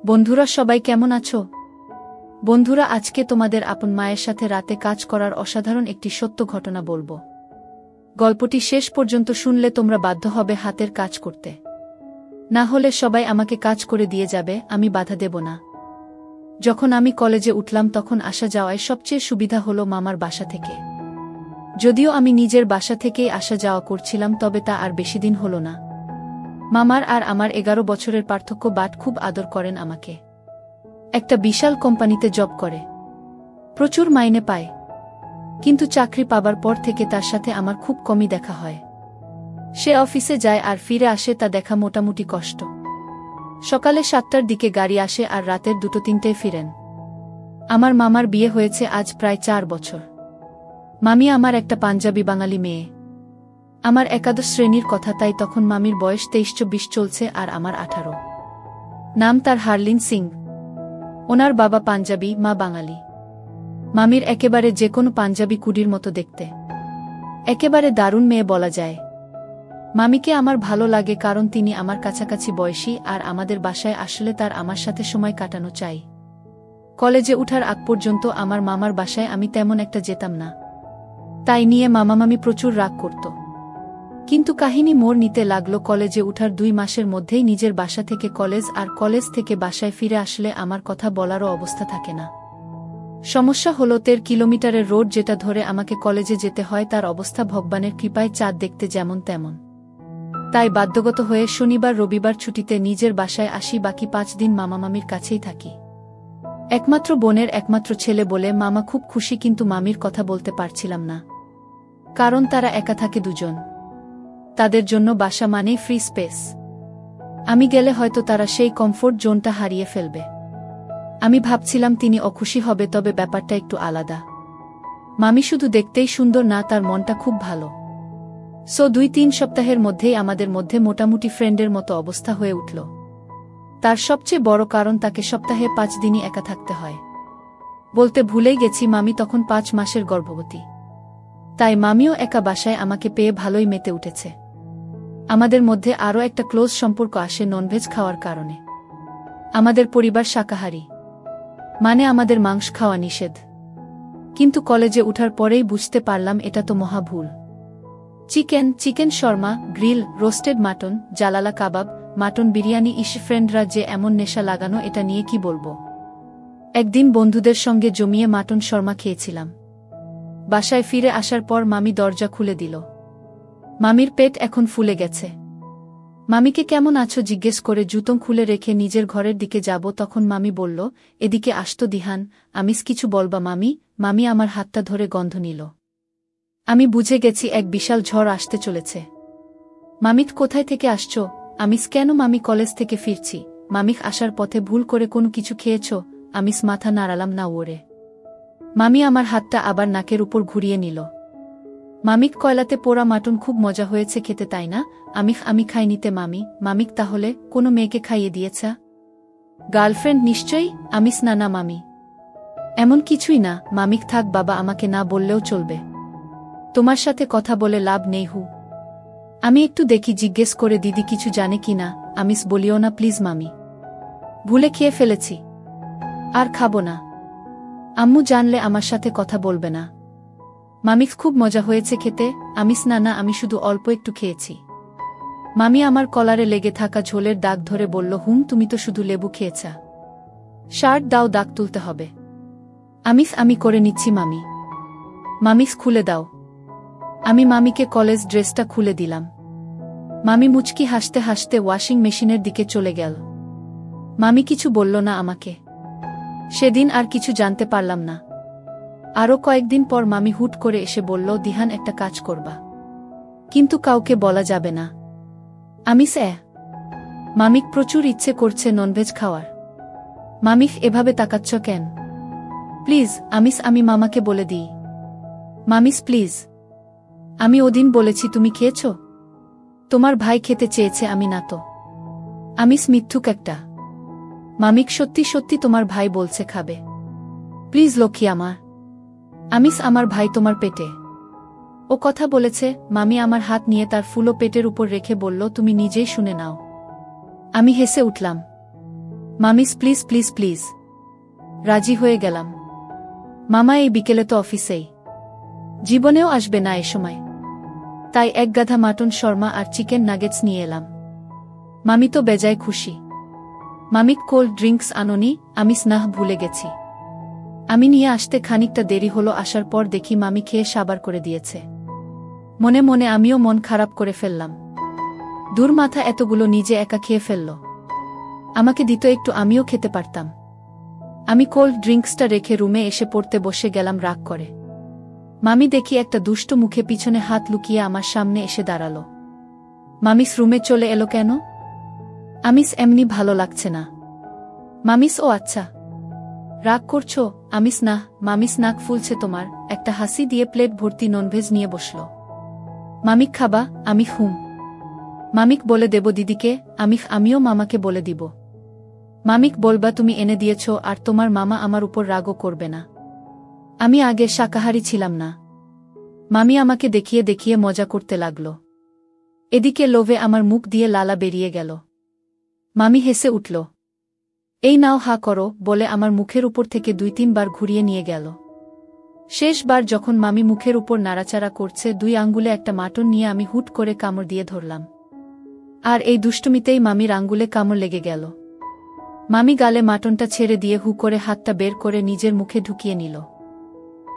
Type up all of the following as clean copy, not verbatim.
বন্ধুরা সবাই কেমন আছো? বন্ধুরা আজকে তোমাদের আপন মায়ের সাথে রাতে কাজ করার অসাধারণ একটি সত্য ঘটনা বলবো। গল্পটি শেষ পর্যন্ত শুনলে তোমরা বাধ্য হবে হাতের কাজ করতে। না হলে সবাই আমাকে কাজ করে দিয়ে যাবে, আমি বাধা দেব না। যখন আমি কলেজে উঠলাম তখন আসা যাওয়ায় সবচেয়ে সুবিধা হলো মামার বাসা থেকে। যদিও আমি নিজের বাসা থেকেই আসা যাওয়া করছিলাম, তবে তা আর বেশি দিন হলো না। মামার আর আমার 11 বছরের পার্থক্য, বাট খুব আদর করেন আমাকে। একটা বিশাল কোম্পানিতে জব করে, প্রচুর মাইনে পায়, কিন্তু চাকরি পাবার পর থেকে তার সাথে আমার খুব কমই দেখা হয়। সে অফিসে যায় আর ফিরে আসে, তা দেখা মোটামুটি কষ্ট। সকালে 7টার দিকে গাড়ি আসে আর রাতের 2-3টায় ফিরেন। আমার মামার বিয়ে হয়েছে আজ প্রায় 4 বছর। মামি আমার একটা পাঞ্জাবি বাঙালি মেয়ে। আমার একাদশ শ্রেণীর কথা, তাই তখন মামির বয়স 23-24 চলছে আর আমার 18। নাম তার হারলিন সিং। ওনার বাবা পাঞ্জাবি, মা বাঙালি। মামির একেবারে যে কোনো পাঞ্জাবি কুডির মতো দেখতে, একেবারে দারুণ মেয়ে বলা যায়। মামিকে আমার ভালো লাগে কারণ তিনি আমার কাছাকাছি বয়সী আর আমাদের বাসায় আসলে তার আমার সাথে সময় কাটানো চাই। কলেজে উঠার আগ পর্যন্ত আমার মামার বাসায় আমি তেমন একটা যেতাম না, তাই নিয়ে মামি প্রচুর রাগ করত। কিন্তু কাহিনী মোড় নিতে লাগলো কলেজে উঠার 2 মাসের মধ্যেই নিজের বাসা থেকে কলেজ, আর কলেজ থেকে বাসায় ফিরে আসলে আমার কথা বলারও অবস্থা থাকে না। সমস্যা হলো 13 কিলোমিটারের রোড যেটা ধরে আমাকে কলেজে যেতে হয়, তার অবস্থা ভগবানের কৃপায় চাঁদ দেখতে যেমন তেমন। তাই বাধ্যগত হয়ে শনিবার রবিবার ছুটিতে নিজের বাসায় আসি, বাকি 5 দিন মামির কাছেই থাকি। একমাত্র বোনের একমাত্র ছেলে বলে মামা খুব খুশি, কিন্তু মামির কথা বলতে পারছিলাম না, কারণ তারা একা থাকে 2 জন। তাদের জন্য বাসা মানেই ফ্রি স্পেস। আমি গেলে হয়তো তারা সেই কমফোর্ট জোনটা হারিয়ে ফেলবে। আমি ভাবছিলাম তিনি অখুশি হবে, তবে ব্যাপারটা একটু আলাদা। মামি শুধু দেখতেই সুন্দর না, তার মনটা খুব ভালো। 2-3 সপ্তাহের মধ্যেই আমাদের মধ্যে মোটামুটি ফ্রেন্ডের মতো অবস্থা হয়ে উঠল। তার সবচেয়ে বড় কারণ, তাকে সপ্তাহে 5 দিনই একা থাকতে হয়। বলতে ভুলেই গেছি, মামি তখন 5 মাসের গর্ভবতী। তাই মামিও একা বাসায় আমাকে পেয়ে ভালোই মেতে উঠেছে। আমাদের মধ্যে আরও একটা ক্লোজ সম্পর্ক আসে ননভেজ খাওয়ার কারণে। আমাদের পরিবার শাকাহারী, মানে আমাদের মাংস খাওয়া নিষেধ। কিন্তু কলেজে উঠার পরেই বুঝতে পারলাম এটা তো মহা ভুল। Chicken shawarma, grill, roasted mutton, জালালা কাবাব, মাটন বিরিয়ানি, ফ্রেন্ডরা যে এমন নেশা লাগানো, এটা নিয়ে কি বলবো। একদিন বন্ধুদের সঙ্গে জমিয়ে মাটন শর্মা খেয়েছিলাম। বাসায় ফিরে আসার পর মামি দরজা খুলে দিল। মামির পেট এখন ফুলে গেছে। মামিকে কেমন আছো জিজ্ঞেস করে জুতো খুলে রেখে নিজের ঘরের দিকে যাব, তখন মামি বলল, এদিকে আসতো দিহান, আমিস কিছু বলবা মামি। মামি আমার হাতটা ধরে গন্ধ নিল। আমি বুঝে গেছি এক বিশাল ঝড় আসতে চলেছে। মামিত কোথায় থেকে আসছো? আমিস কেন? মামি কলেজ থেকে ফিরছি। মামিক আসার পথে ভুল করে কোনো কিছু খেয়েছ? আমিস মাথা নাড়ালাম না ওরে। মামি আমার হাতটা আবার নাকের উপর ঘুরিয়ে নিল। মামিক কয়লাতে পোড়া মাটন খুব মজা হয়েছে খেতে, তাই না? আমি খাইনিতে মামি। মামিক তাহলে কোনো মেয়েকে খাইয়ে দিয়েছা? গার্লফ্রেন্ড নিশ্চয়ই। আমিস না মামি, এমন কিছুই না। মামিক থাক বাবা, আমাকে না বললেও চলবে। তোমার সাথে কথা বলে লাভ নেই হু। আমি একটু দেখি জিজ্ঞেস করে দিদি কিছু জানে কি না। আমিস বলিও না প্লিজ মামি, ভুলে খেয়ে ফেলেছি, আর খাবো না। আম্মু জানলে আমার সাথে কথা বলবে না। মামিক খুব মজা হয়েছে খেতে। আমিস না, আমি শুধু অল্প একটু খেয়েছি। মামি আমার কলারে লেগে থাকা ঝোলের দাগ ধরে বলল, তুমি তো শুধু লেবু খেয়েছা। শার্ট দাও, দাগ তুলতে হবে। আমি করে নিচ্ছি মামি। মামিস খুলে দাও। আমি মামিকে কলেজ ড্রেসটা খুলে দিলাম। মামি মুচকি হাসতে হাসতে ওয়াশিং মেশিনের দিকে চলে গেল। মামি কিছু বলল না আমাকে। সেদিন আর কিছু জানতে পারলাম না। আরও কয়েকদিন পর মামি হুট করে এসে বলল, দিহান একটা কাজ করবা, কিন্তু কাউকে বলা যাবে না। আমিস মামিক প্রচুর ইচ্ছে করছে ননভেজ খাওয়ার। মামিক এভাবে তাকাচ্ছ কেন? প্লিজ আমিস, আমি মামাকে বলে দিই। মামিস প্লিজ। আমি ওদিন বলেছি তুমি খেয়েছ? তোমার ভাই খেতে চেয়েছে, আমি না তো। আমিস মিথ্যুক একটা। মামিক সত্যি সত্যি তোমার ভাই বলছে খাবে। প্লিজ লক্ষ্মী আমার। আমিস আমার ভাই তোমার পেটে। ও কথা বলেছে। মামি আমার হাত নিয়ে তার ফুলো পেটের উপর রেখে বলল, তুমি নিজেই শুনে নাও। আমি হেসে উঠলাম। মামিস প্লিজ প্লিজ প্লিজ। রাজি হয়ে গেলাম। মামা এই বিকেলে তো অফিসেই, জীবনেও আসবে না এ সময়, তাই এক গাধা মাটন শর্মা আর চিকেন নাগেটস নিয়ে এলাম। মামি তো বেজায় খুশি। মামিক কোল্ড ড্রিঙ্কস আনোনি? আমি স্নাহ ভুলে গেছি। আমি নিয়ে আসতে খানিকটা দেরি হলো, আসার পর দেখি মামি খেয়ে সাবার করে দিয়েছে। মনে মনে আমিও মন খারাপ করে ফেললাম। দূর মাথা, এতগুলো নিজে একা খেয়ে ফেলল। আমাকে দিত একটু, আমিও খেতে পারতাম। আমি কোল্ড ড্রিঙ্কসটা রেখে রুমে এসে পড়তে বসে গেলাম রাগ করে। মামি দেখি একটা দুষ্ট মুখে পিছনে হাত লুকিয়ে আমার সামনে এসে দাঁড়ালো। মামিস রুমে চলে এলো কেন? আমিস এমনি ভালো লাগছে না। মামিস ও আচ্ছা, রাগ করছো? আমিস না। মামিস নাক ফুলছে তোমার। একটা হাসি দিয়ে প্লেট ভর্তি ননভেজ নিয়ে বসল। মামিক খাবা? আমি হুম। মামিক বলে দেব দিদিকে? আমিও মামাকে বলে দিব। মামিক বলবা তুমি এনে দিয়েছ আর তোমার মামা আমার উপর রাগও করবে না। আমি আগে শাকাহারী ছিলাম না। মামি আমাকে দেখিয়ে দেখিয়ে মজা করতে লাগল। এদিকে লোভে আমার মুখ দিয়ে লালা বেরিয়ে গেল। মামি হেসে উঠল। এই নাও হা করো বলে আমার মুখের উপর থেকে 2-3 বার ঘুরিয়ে নিয়ে গেল। শেষবার যখন মামি মুখের উপর নাড়াচাড়া করছে, 2 আঙ্গুলে একটা মাটন নিয়ে আমি হুট করে কামড় দিয়ে ধরলাম। আর এই দুষ্টুমিতেই মামির আঙ্গুলে কামড় লেগে গেল। মামি গালে মাটনটা ছেড়ে দিয়ে হু করে হাতটা বের করে নিজের মুখে ঢুকিয়ে নিল।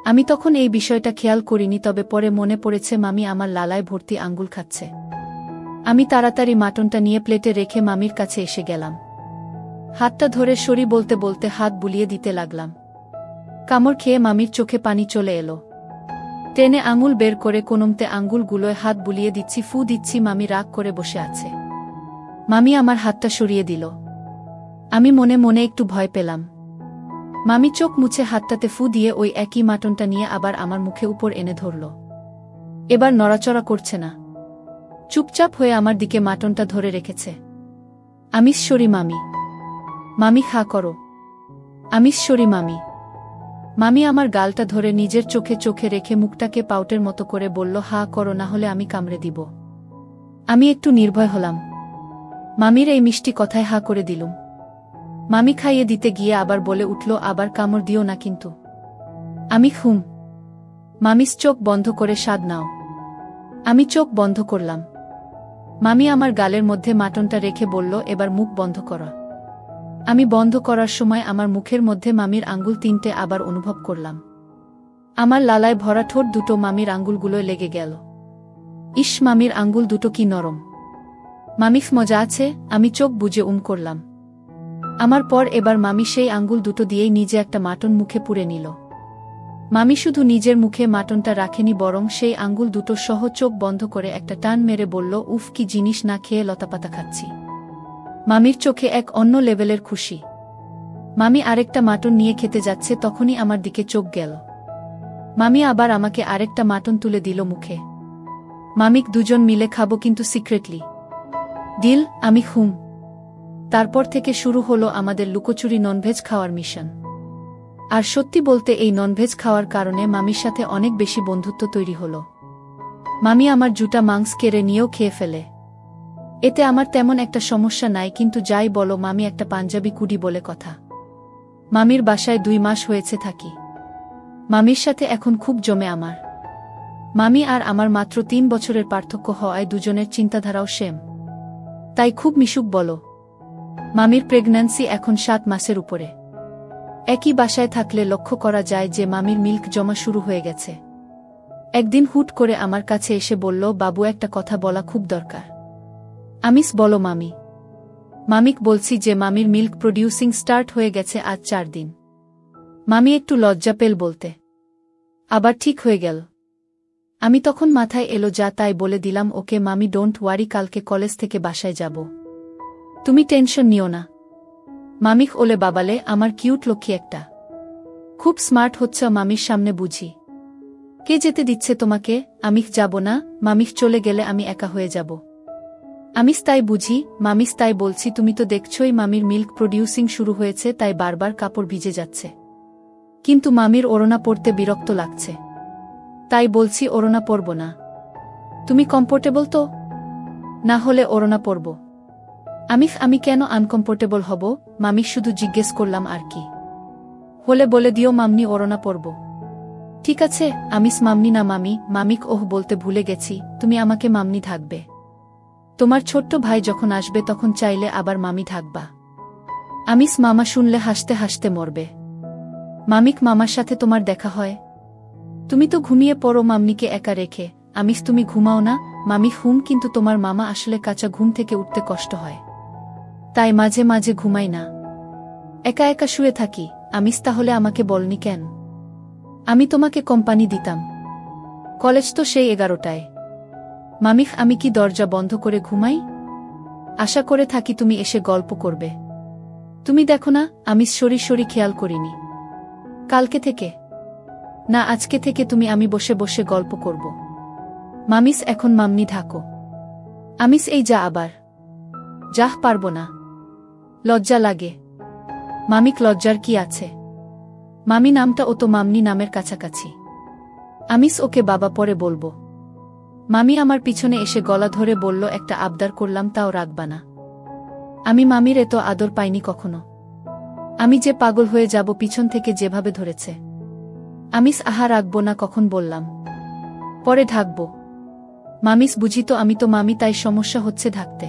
আমি তখন এই বিষয়টা খেয়াল করিনি, তবে পরে মনে পড়েছে মামি আমার লালায় ভর্তি আঙ্গুল খাচ্ছে। আমি তাড়াতাড়ি মাটনটা নিয়ে প্লেটে রেখে মামির কাছে এসে গেলাম। হাতটা ধরে সরি বলতে বলতে হাত বুলিয়ে দিতে লাগলাম। কামড় খেয়ে মামির চোখে পানি চলে এলো। টেনে আঙুল বের করে কোনমতে আঙ্গুলগুলোয় হাত বুলিয়ে দিচ্ছি, ফু দিচ্ছি। মামি রাগ করে বসে আছে। মামি আমার হাতটা সরিয়ে দিল। আমি মনে মনে একটু ভয় পেলাম। মামি চোখ মুছে হাতটাতে ফু দিয়ে ওই একই মাটনটা নিয়ে আবার আমার মুখে উপর এনে ধরল। এবার নড়াচড়া করছে না, চুপচাপ হয়ে আমার দিকে মাটনটা ধরে রেখেছে। আমিস সরি মামি। মামি খা করো। আমিস সরি মামি। মামি আমার গালটা ধরে নিজের চোখে চোখে রেখে মুখটাকে পাউটের মতো করে বলল, হা করো, না হলে আমি কামড়ে দিব। আমি একটু নির্ভয় হলাম। মামির এই মিষ্টি কথায় হা করে দিলুম। মামি খাইয়ে দিতে গিয়ে আবার বলে উঠল, আবার কামড় দিও না কিন্তু। আমি হুম। মামিস চোখ বন্ধ করে স্বাদ নাও। আমি চোখ বন্ধ করলাম। মামি আমার গালের মধ্যে মাটনটা রেখে বলল, এবার মুখ বন্ধ করা। আমি বন্ধ করার সময় আমার মুখের মধ্যে মামির আঙ্গুল 3টে আবার অনুভব করলাম। আমার লালায় ভরা ঠোঁট দুটো মামির আঙ্গুলগুলোয় লেগে গেল। ইস, মামির আঙ্গুল দুটো কি নরম। মামিফ মজা আছে। আমি চোখ বুজে করলাম। আমার পর এবার মামি সেই আঙ্গুল দুটো দিয়েই নিজে একটা মাটন মুখে পুরে নিল। মামি শুধু নিজের মুখে মাটনটা রাখেনি, বরং সেই আঙ্গুল দুটো সহ চোখ বন্ধ করে একটা টান মেরে বলল, উফ, কি জিনিস, না খেয়ে লতাপাতা খাচ্ছি। মামির চোখে এক অন্য লেভেলের খুশি। মামি আরেকটা মাটন নিয়ে খেতে যাচ্ছে, তখনই আমার দিকে চোখ গেল। মামি আবার আমাকে আরেকটা মাটন তুলে দিল মুখে। মামিক দুজন মিলে খাবো, কিন্তু সিক্রেটলি। ডিল? আমি হুম। তারপর থেকে শুরু হলো আমাদের লুকোচুরি ননভেজ খাওয়ার মিশন। আর সত্যি বলতে এই ননভেজ খাওয়ার কারণে মামির সাথে অনেক বেশি বন্ধুত্ব তৈরি হলো। মামি আমার জুটা মাংস কেড়ে নিয়েও খেয়ে ফেলে। এতে আমার তেমন একটা সমস্যা নাই, কিন্তু যাই বলো, মামি একটা পাঞ্জাবি কুডি বলে কথা। মামির বাসায় 2 মাস হয়েছে থাকি। মামির সাথে এখন খুব জমে আমার। মামি আর আমার মাত্র 3 বছরের পার্থক্য হওয়ায় দুজনের চিন্তাধারাও সেম, তাই খুব মিশুক বলো। মামির প্রেগন্যান্সি এখন 7 মাসের উপরে। একই বাসায় থাকলে লক্ষ্য করা যায় যে মামির মিল্ক জমা শুরু হয়ে গেছে। একদিন হুট করে আমার কাছে এসে বলল, বাবু, একটা কথা বলা খুব দরকার। আমিস বলো মামি। মামিক বলছি যে মামির মিল্ক প্রডিউসিং স্টার্ট হয়ে গেছে আজ 4 দিন। মামি একটু লজ্জা পেল বলতে, আবার ঠিক হয়ে গেল। আমি তখন মাথায় এলো যা তাই বলে দিলাম, ওকে মামি, ডোন্ট ওয়ারি, কালকে কলেজ থেকে বাসায় যাব, তুমি টেনশন নিও না। মামিক ওলে বাবালে, আমার কিউট লক্ষ্মী একটা। খুব স্মার্ট হচ্ছে মামির সামনে বুঝি। কে যেতে দিচ্ছে তোমাকে? আমিখ যাব না। মামিখ চলে গেলে আমি একা হয়ে যাব। আমিস তাই বুঝি? মামিস তাই বলছি, তুমি তো দেখছই মামির মিল্ক প্রডিউসিং শুরু হয়েছে, তাই বারবার কাপড় ভিজে যাচ্ছে। কিন্তু মামির ওড়না পরতে বিরক্ত লাগছে, তাই বলছি ওড়না পরব না। তুমি কমফোর্টেবল তো? না হলে ওড়না পরব। আমি কেন আনকমফোর্টেবল হব? মামি শুধু জিজ্ঞেস করলাম আর কি। হলে বলে দিও মামনি ওড়না পরব। ঠিক আছে মামনি না মামি। মামিক ওহ বলতে ভুলে গেছি, তুমি আমাকে মামনি থাকবে। তোমার ছোট্ট ভাই যখন আসবে তখন চাইলে আবার মামি থাকবা। মামা শুনলে হাসতে হাসতে মরবে। মামার সাথে তোমার দেখা হয়? তুমি তো ঘুমিয়ে পড়ো মামনিকে একা রেখে। তুমি ঘুমাও না? কিন্তু তোমার মামা আসলে কাঁচা ঘুম থেকে উঠতে কষ্ট হয়, তাই মাঝে মাঝে ঘুমাই না, একা একা শুয়ে থাকি। তাহলে আমাকে বলনি কেন? আমি তোমাকে কোম্পানি দিতাম। কলেজ তো সেই 11টায়। আমি কি দরজা বন্ধ করে ঘুমাই? আশা করে থাকি তুমি এসে গল্প করবে। তুমি দেখো না শরীর খেয়াল করিনি। কালকে থেকে না আজকে থেকে আমি বসে বসে গল্প করব। এখন মামনি থাকো। এই যা আবার। যাহ পারব না। লজ্জা লাগে। লজ্জার কি আছে? মামি নামটা ও তো মামনি নামের কাছাকাছি। ওকে বাবা পরে বলবো। মামি আমার পিছনে এসে গলা ধরে বলল, একটা আবদার করলাম তাও রাখবা না? মামির এত আদর পাইনি কখনো। যে পাগল হয়ে যাব পিছন থেকে যেভাবে ধরেছে। আহা রাখবো না কখন বললাম? পরে ঢাকবো। বুঝি তো আমি তো মামি, তাই সমস্যা হচ্ছে ঢাকতে।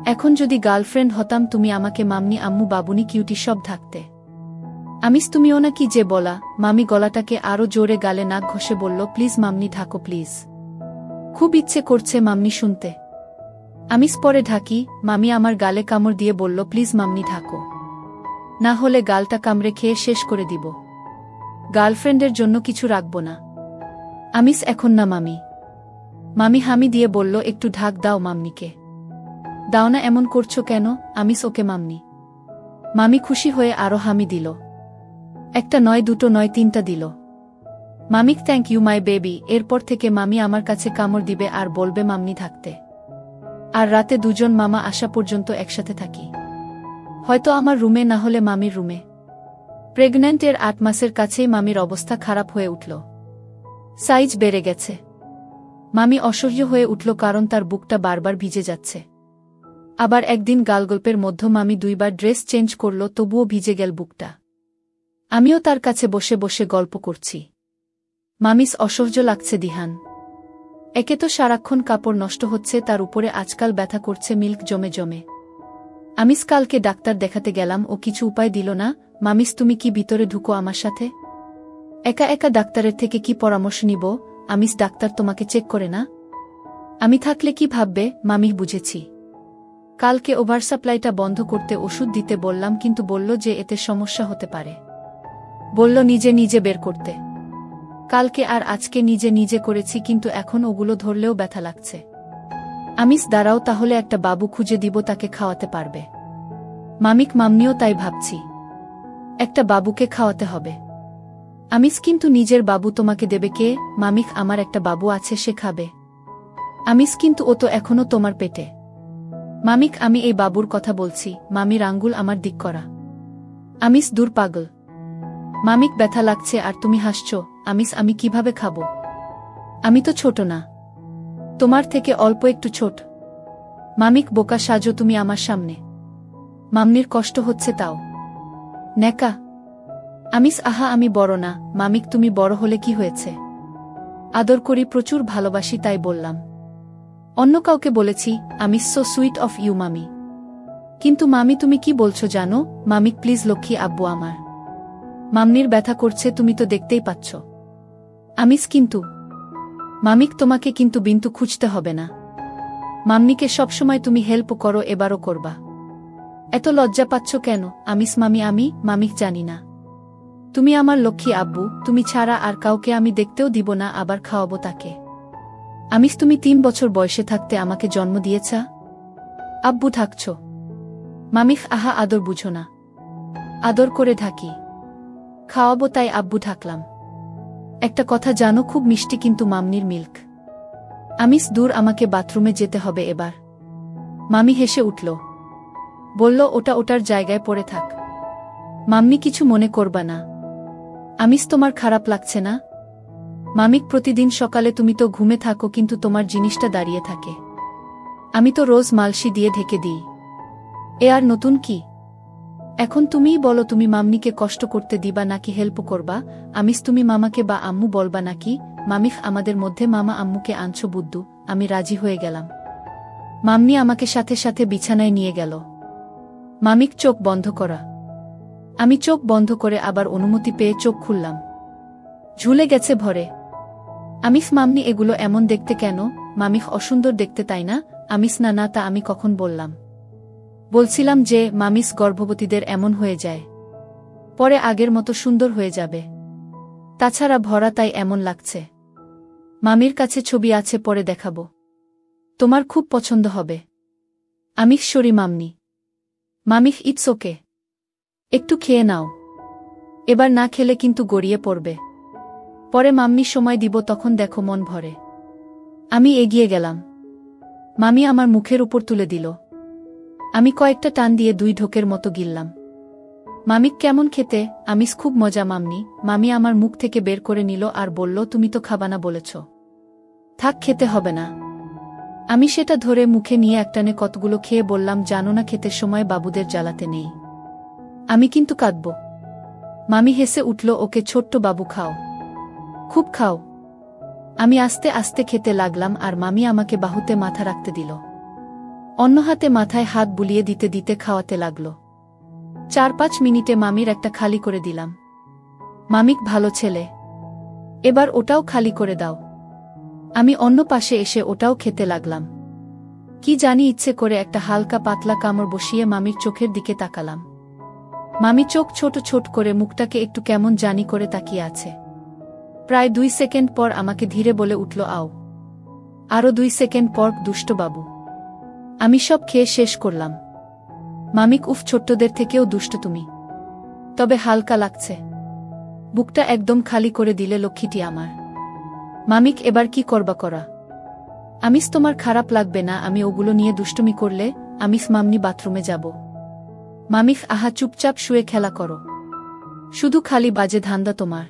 এখন যদি গার্লফ্রেন্ড হতাম তুমি আমাকে মামনি আম্মু বাবুনি কিউটি সব ঢাকতে। তুমিও না কি যে বলা। মামি গলাটাকে আরো জোরে গালে নাক ঘষে বলল, প্লিজ মামনি ঢাকো প্লিজ। খুব ইচ্ছে করছে মামনি শুনতে। পরে ঢাকি। মামি আমার গালে কামড় দিয়ে বলল, প্লিজ মামনি ঢাকো, না হলে গালটা কামড়ে খেয়ে শেষ করে দিব। গার্লফ্রেন্ডের জন্য কিছু রাখবো না। এখন না মামি হামি দিয়ে বলল, একটু ঢাক দাও মামনিকে। দাও না এমন করছো কেন? ওকে মামনি। মামি খুশি হয়ে আরো হামি দিল। একটা নয়, দুটো নয়, তিনটা দিল। Thank you my baby. এরপর থেকে মামি আমার কাছে কামড় দিবে আর বলবে মামনি থাকতে। আর রাতে দুজন মামা আসা পর্যন্ত একসাথে থাকি। হয়তো আমার রুমে, না হলে মামির রুমে। প্রেগন্যান্ট এর 8 মাসের কাছেই মামির অবস্থা খারাপ হয়ে উঠল। সাইজ বেড়ে গেছে। মামি অসহ্য হয়ে উঠল, কারণ তার বুকটা বারবার ভিজে যাচ্ছে। আবার একদিন গালগল্পের মধ্যে মামি 2বার ড্রেস চেঞ্জ করল, তবুও ভিজে গেল বুকটা। আমিও তার কাছে বসে বসে গল্প করছি। অসহ্য লাগছে দিহান। একে তো সারাক্ষণ কাপড় নষ্ট হচ্ছে, তার উপরে আজকাল ব্যথা করছে মিল্ক জমে জমে। কালকে ডাক্তার দেখাতে গেলাম, ও কিছু উপায় দিল না। তুমি কি ভিতরে ঢুকো আমার সাথে? একা একা ডাক্তারের থেকে কি পরামর্শ নিব? ডাক্তার তোমাকে চেক করে না? আমি থাকলে কি ভাববে? বুঝেছি। কালকে ওভারসাপ্লাইটা বন্ধ করতে ওষুধ দিতে বললাম, কিন্তু বলল যে এতে সমস্যা হতে পারে। বলল নিজে নিজে বের করতে। কালকে আর আজকে নিজে নিজে করেছি, কিন্তু এখন ওগুলো ধরলেও ব্যথা লাগছে। দাঁড়াও, তাহলে একটা বাবু খুঁজে দিব, তাকে খাওয়াতে পারবে। মামনিও তাই ভাবছি। একটা বাবুকে খাওয়াতে হবে। কিন্তু নিজের বাবু তোমাকে দেবে কে? আমার একটা বাবু আছে, সে খাবে। কিন্তু ও তো এখনো তোমার পেটে। আমি এই বাবুর কথা বলছি। মামির আঙ্গুল আমার দিক করা। দূর পাগল। ব্যথা লাগছে আর তুমি হাসছো। আমি কিভাবে খাবো? আমি তো ছোট না, তোমার থেকে অল্প একটু ছোট। বোকা সাজো তুমি আমার সামনে। মামনির কষ্ট হচ্ছে তাও। নেকা। আহা আমি বড় না। তুমি বড় হলে কি হয়েছে? আদর করি, প্রচুর ভালোবাসি, তাই বললাম। অন্য কাউকে বলেছি সো সুইট অফ ইউ মামি। কিন্তু তুমি কি বলছো জানো? প্লিজ লক্ষ্মী আব্বু আমার। মামনির ব্যথা করছে, তুমি তো দেখতেই পাচ্ছ। কিন্তু তোমাকে কিন্তু বিন্তু খুঁজতে হবে না। মামনিকে সবসময় তুমি হেল্প করো, এবারও করবা। এত লজ্জা পাচ্ছ কেন? আমি জানি না। তুমি আমার লক্ষ্মী আব্বু, তুমি ছাড়া আর কাউকে আমি দেখতেও দিব না, আবার খাওয়াবো তাকে। তুমি 3 বছর বয়সে থাকতে আমাকে জন্ম দিয়েছা। আব্বু থাকছ। আহা আদর বুঝো না। আদর করে ঢাকি, খাওয়াবো, তাই আব্বু ঢাকলাম। একটা কথা জানো, খুব মিষ্টি কিন্তু মামনির মিল্ক। দূর, আমাকে বাথরুমে যেতে হবে এবার। মামি হেসে উঠল, বলল, ওটা ওটার জায়গায় পড়ে থাক। মামনি কিছু মনে করবা না। তোমার খারাপ লাগছে না? প্রতিদিন সকালে তুমি তো ঘুমে থাকো, কিন্তু তোমার জিনিসটা দাঁড়িয়ে থাকে। আমি তো রোজ মালসি দিয়ে ঢেকে দিই। এ আর নতুন কি? এখন তুমিই বলো, তুমি মামনিকে কষ্ট করতে দিবা নাকি হেল্প করবা? আমিস তুমি মামাকে বা আম্মু বলবা নাকি? মামিখ আমাদের মধ্যে মামা আম্মুকে আনছো বুদ্ধু। আমি রাজি হয়ে গেলাম। মামনি আমাকে সাথে সাথে বিছানায় নিয়ে গেল। মামিক চোখ বন্ধ করা। আমি চোখ বন্ধ করে আবার অনুমতি পেয়ে চোখ খুললাম। ঝুলে গেছে ভরে। আমিস মামনি এগুলো এমন দেখতে কেন? মামিখ অসুন্দর দেখতে, তাই না? আমিস না না, তা আমি কখন বললাম? বলছিলাম যে মামিস গর্ভবতীদের এমন হয়ে যায়, পরে আগের মতো সুন্দর হয়ে যাবে। তাছাড়া ভরা, তাই এমন লাগছে। মামির কাছে ছবি আছে, পরে দেখাবো। তোমার খুব পছন্দ হবে। আমিখ সরি মামনি। মামিখ ইটস ওকে। একটু খেয়ে নাও। এবার না খেলে কিন্তু গড়িয়ে পড়বে। পরে মাম্মি সময় দিব, তখন দেখো মন ভরে। আমি এগিয়ে গেলাম। মামি আমার মুখের উপর তুলে দিল। আমি কয়েকটা টান দিয়ে 2 ঢোকের মতো গিললাম। মামিক কেমন খেতে? আমিস খুব মজা মামনি। মামি আমার মুখ থেকে বের করে নিল আর বলল, তুমি তো খাবানা বলেছ। থাক, খেতে হবে না। আমি সেটা ধরে মুখে নিয়ে একটানে কতগুলো খেয়ে বললাম, জানো না খেতে সময় বাবুদের জ্বালাতে নেই। আমি কিন্তু কাঁদব। মামি হেসে উঠল, ওকে ছোট্ট বাবু, খাও, খুব খাও। আমি আস্তে আস্তে খেতে লাগলাম আর মামি আমাকে বাহুতে মাথা রাখতে দিল। অন্য হাতে মাথায় হাত বুলিয়ে দিতে দিতে খাওয়াতে লাগল। 4-5 মিনিটে মামির একটা খালি করে দিলাম। মামিক ভালো ছেলে, এবার ওটাও খালি করে দাও। আমি অন্য পাশে এসে ওটাও খেতে লাগলাম। কি জানি ইচ্ছে করে একটা হালকা পাতলা কামড় বসিয়ে মামির চোখের দিকে তাকালাম। মামি চোখ ছোট ছোট করে মুখটাকে একটু কেমন জানি করে তাকিয়ে আছে। প্রায় 2 সেকেন্ড পর আমাকে ধীরে বলে উঠল, আও। আরও 2 সেকেন্ড পর, দুষ্ট বাবু। আমি সব খেয়ে শেষ করলাম। মামিক, উফ, ছোট্টদের থেকেও দুষ্ট তুমি। তবে হালকা লাগছে। বুকটা একদম খালি করে দিলে লক্ষ্মীটি আমার। মামিক, এবার কি করবা করা। আমিস তোমার খারাপ লাগবে না আমি ওগুলো নিয়ে দুষ্টুমি করলে? আমিস মামনি বাথরুমে যাব। মামিক, আহা, চুপচাপ শুয়ে খেলা করো। শুধু খালি বাজে ধান্দা তোমার।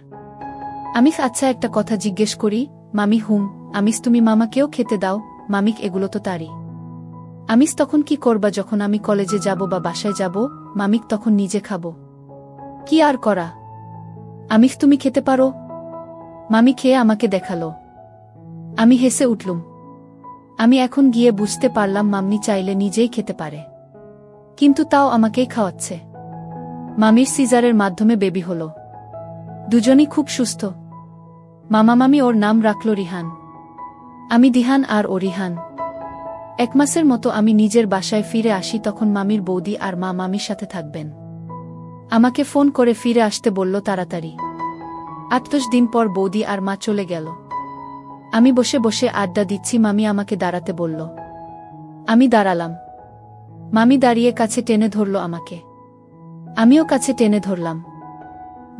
আমিস, আচ্ছা একটা কথা জিজ্ঞেস করি? মামি, হুম। আমিস, তুমি মামাকেও খেতে দাও? মামিক, এগুলো তো তারই। আমিস, তখন কি করবা যখন আমি কলেজে যাব বা বাসায় যাব? মামিক, তখন নিজে খাবো। কি আর করা। আমিস, তুমি খেতে পারো? মামি খেয়ে আমাকে দেখালো। আমি হেসে উঠলুম। আমি এখন গিয়ে বুঝতে পারলাম মাম্মি চাইলে নিজেই খেতে পারে, কিন্তু তাও আমাকেই খাওয়াচ্ছে। মামির সিজারের মাধ্যমে বেবি হলো। দুজনই খুব সুস্থ। মামি ওর নাম রাখল রিহান। আমি দিহান আর ও রিহান। 1 মাসের মতো আমি নিজের বাসায় ফিরে আসি, তখন মামির বৌদি আর মা মামির সাথে থাকবেন। আমাকে ফোন করে ফিরে আসতে বলল তাড়াতাড়ি। 8-10 দিন পর বৌদি আর মা চলে গেল। আমি বসে বসে আড্ডা দিচ্ছি, মামি আমাকে দাঁড়াতে বলল। আমি দাঁড়ালাম। মামি দাঁড়িয়ে কাছে টেনে ধরল আমাকে। আমিও কাছে টেনে ধরলাম।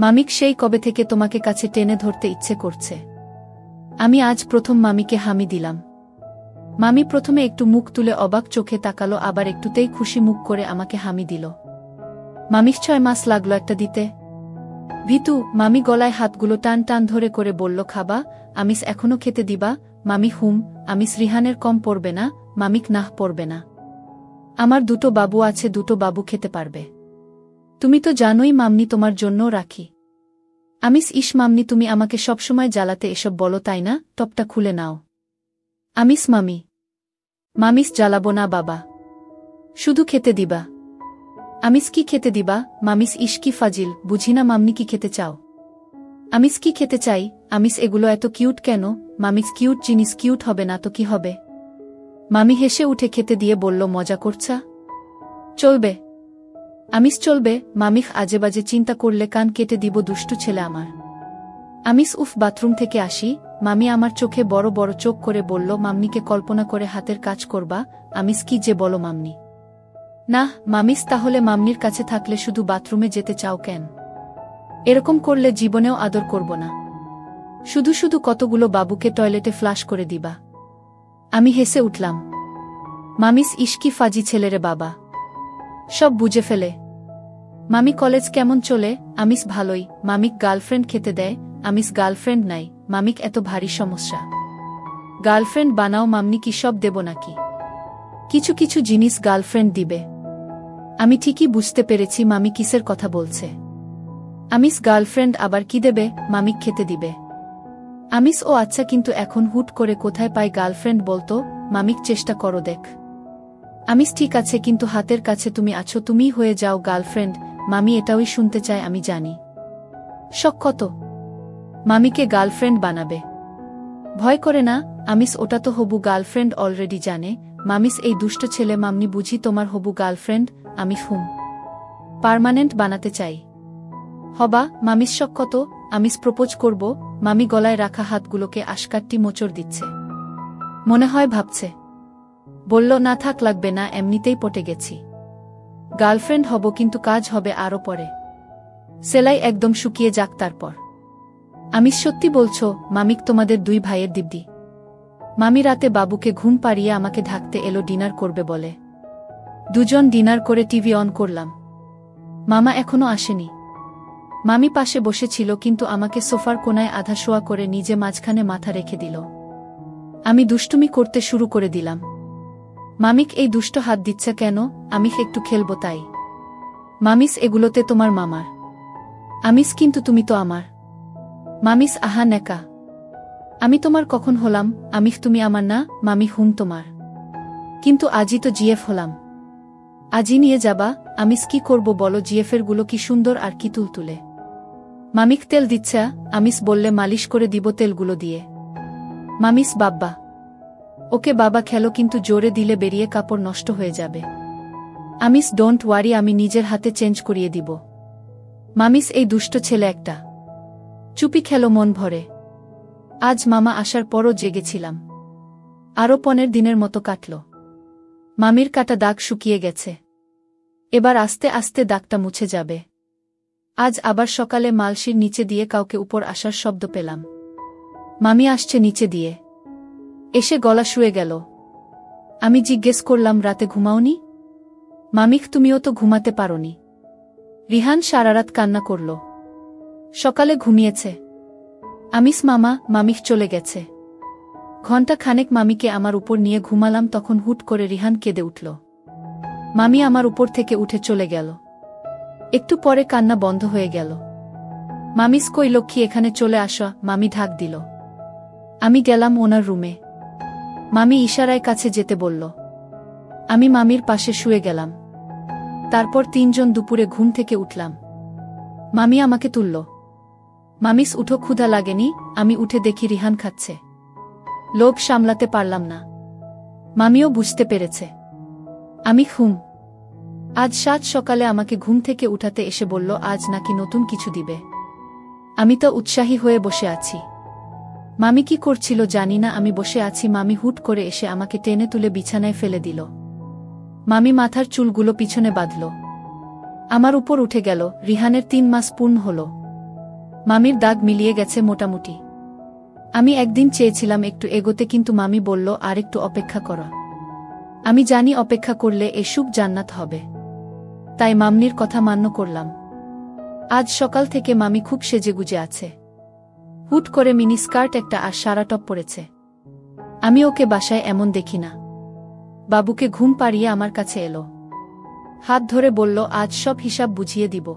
মামিক, সেই কবে থেকে তোমাকে কাছে টেনে ধরতে ইচ্ছে করছে? আমি আজ প্রথম মামিকে হামি দিলাম। মামি প্রথমে একটু মুখ তুলে অবাক চোখে তাকালো, আবার একটুতেই খুশি মুখ করে আমাকে হামি দিল। মামিক 6 মাস লাগলো একটা দিতে। ভিতু, মামি গলায় হাতগুলো টান টান ধরে করে বলল, খাবা? আমিস, এখনো খেতে দিবা? মামি, হুম। আমিস, রিহানের কম পড়বে না? মামিক, নাহ, পড়বে না। আমার 2টো বাবু আছে, 2টো বাবু খেতে পারবে। তুমি তো জানোই মামনি তোমার জন্যও রাখি। আমিস, ইস মামনি, তুমি আমাকে সবসময় জ্বালাতে এসব বলো তাই না? টপটা খুলে নাও। আমিস, মামি। মামিস, জ্বালাবো না বাবা, শুধু খেতে দিবা। আমিস, কি খেতে দিবা? মামিস, ইস কি ফাজিল, বুঝি না মামনি কি খেতে চাও। আমিস, কি খেতে চাই? আমিস, এগুলো এত কিউট কেন? মামিস, কিউট জিনিস কিউট হবে না তো কি হবে? মামি হেসে উঠে খেতে দিয়ে বলল, মজা করছা? চলবে। আমিস, চলবে। মামিখ, আজেবাজে চিন্তা করলে কান কেটে দিব, দুষ্টু ছেলে আমার। আমিস, উফ, বাথরুম থেকে আসি। মামি আমার চোখে বড় বড় চোখ করে বলল, মামনিকে কল্পনা করে হাতের কাজ করবা? আমিস, কি যে বলো মামনি। না মামিস, তাহলে মামনির কাছে থাকলে শুধু বাথরুমে যেতে চাও কেন? এরকম করলে জীবনেও আদর করব না। শুধু শুধু কতগুলো বাবুকে টয়লেটে ফ্লাশ করে দিবা। আমি হেসে উঠলাম। মামিস, ইস কি ফাজি ছেলেরে বাবা, সব বুঝে ফেলে। মামি, কলেজ কেমন চলে? আমিস, ভালোই। মামিক গার্লফ্রেন্ড খেতে দেয়? আমিস, গার্লফ্রেন্ড নাই। মামিক, এত ভারী সমস্যা। গার্লফ্রেন্ড বানাও। মামনি কি সব দেব নাকি? কিছু কিছু জিনিস গার্লফ্রেন্ড দিবে। আমি ঠিকই বুঝতে পেরেছি মামি কিসের কথা বলছে। আমিস গার্লফ্রেন্ড আবার কি দেবে, মামিক খেতে দিবে। আমিস ও আচ্ছা, কিন্তু এখন হুট করে কোথায় পাই গার্লফ্রেন্ড বলতো? মামিক চেষ্টা করো দেখ। আমিস ঠিক আছে, কিন্তু হাতের কাছে তুমি আছো, তুমিই হয়ে যাও গার্লফ্রেন্ড। মামি এটাই শুনতে চায়, আমি জানি। শখ কত মামিকে গার্লফ্রেন্ড বানাবে। ভয় করে না আমিস, ওটা তো হবু গার্লফ্রেন্ড অলরেডি জানে। মামিস এই দুষ্ট ছেলে, মামনি বুঝি তোমার হবু গার্লফ্রেন্ড? আমি হুম, পার্মানেন্ট বানাতে চাই। হবা মামিস শখ কত? আমিস প্রপোজ করব। মামি গলায় রাখা হাতগুলোকে আশকাট্টি মোচড় দিচ্ছে। মনে হয় ভাবছে। বলল, না থাক, লাগবে না, এমনিতেই পটে গেছি। গার্লফ্রেন্ড হব, কিন্তু কাজ হবে আরও পরে। সেলাই একদম শুকিয়ে যাক তারপর। আমিস সত্যি বলছো? মামিক তোমাদের দুই ভাইয়ের দিব্যি। মামি রাতে বাবুকে ঘুম পাড়িয়ে আমাকে ঢাকতে এলো, ডিনার করবে বলে। দুজন ডিনার করে টিভি অন করলাম। মামা এখনো আসেনি। মামি পাশে বসেছিল, কিন্তু আমাকে সোফার কোনায় আধা শোয়া করে নিজে মাঝখানে মাথা রেখে দিল। আমি দুষ্টুমি করতে শুরু করে দিলাম। মামিক এই দুষ্ট হাত দিচ্ছে কেন? আমি একটু খেলবো তাই। মামিস এগুলোতে তোমার মামার। আমিস কিন্তু তুমি তো আমার। মামিস আহা নেকা। আমি তোমার কখন হলাম? আমি তুমি আমার না। মামি হুম তোমার। কিন্তু আজই তো জিএফ হলাম। আজই নিয়ে যাবা? আমিস কি করব বলো? জিএফের গুলো কি সুন্দর আর কি তুলতুলে। মামিক তেল দিচ্ছা? আমিস বললে মালিশ করে দিব তেলগুলো দিয়ে। মামিস বাব্বা। ওকে বাবা খেলো, কিন্তু জোরে দিলে বেরিয়ে কাপড় নষ্ট হয়ে যাবে। আমিস ডোন্ট ওয়ারি, আমি নিজের হাতে চেঞ্জ করিয়ে দিব। মামিস এই দুষ্ট ছেলে একটা। চুপি খেলো মন ভরে। আজ মামা আসার পরও জেগেছিলাম। আরও 15 দিনের মতো কাটল। মামির কাটা দাগ শুকিয়ে গেছে। এবার আস্তে আস্তে দাগটা মুছে যাবে। আজ আবার সকালে মালসির নিচে দিয়ে কাউকে উপর আসার শব্দ পেলাম। মামি আসছে নিচে দিয়ে। এসে গলা শুয়ে গেল। আমি জিজ্ঞেস করলাম, রাতে ঘুমাওনি? মামিক তুমিও তো ঘুমাতে পারোনি। রিহান সারারাত কান্না করল। সকালে ঘুমিয়েছে। আমিস মামা, মামিক চলে গেছে। ঘণ্টা খানেক মামিকে আমার উপর নিয়ে ঘুমালাম, তখন হুট করে রিহান কেঁদে উঠল। মামি আমার উপর থেকে উঠে চলে গেল। একটু পরে কান্না বন্ধ হয়ে গেল। মামিস কই লক্ষ্মী, এখানে চলে আসা। মামি ঢাক দিল। আমি গেলাম ওনার রুমে। মামি ইশারায় কাছে যেতে বলল। আমি মামির পাশে শুয়ে গেলাম। তারপর 3 জন দুপুরে ঘুম থেকে উঠলাম। মামি আমাকে তুলল। মামিস উঠো, ক্ষুধা লাগেনি? আমি উঠে দেখি রিহান খাচ্ছে। লোভ সামলাতে পারলাম না। মামিও বুঝতে পেরেছে। আমি হুম। আজ 7 সকালে আমাকে ঘুম থেকে উঠাতে এসে বলল আজ নাকি নতুন কিছু দিবে। আমি তো উৎসাহী হয়ে বসে আছি। মামি কি করছিল জানি না, আমি বসে আছি, মামি হুট করে এসে আমাকে টেনে তুলে বিছানায় ফেলে দিল। মামি মাথার চুলগুলো পিছনে বাঁধল। আমার উপর উঠে গেল। রিহানের 3 মাস পূর্ণ হল। মামির দাগ মিলিয়ে গেছে মোটামুটি। আমি একদিন চেয়েছিলাম একটু এগোতে, কিন্তু মামি বলল আর একটু অপেক্ষা করা। আমি জানি অপেক্ষা করলে এ সুখ জান্নাত হবে। তাই মামনির কথা মান্য করলাম। আজ সকাল থেকে মামি খুব সেজেগুজে আছে। হুট করে মিনি স্কার্ট একটা আর সারা টপ পরেছে। আমি ওকে বাসায় এমন দেখি না। বাবুকে ঘুম পাড়িয়ে আমার কাছে এলো। হাত ধরে বলল আজ সব হিসাব বুঝিয়ে দিব।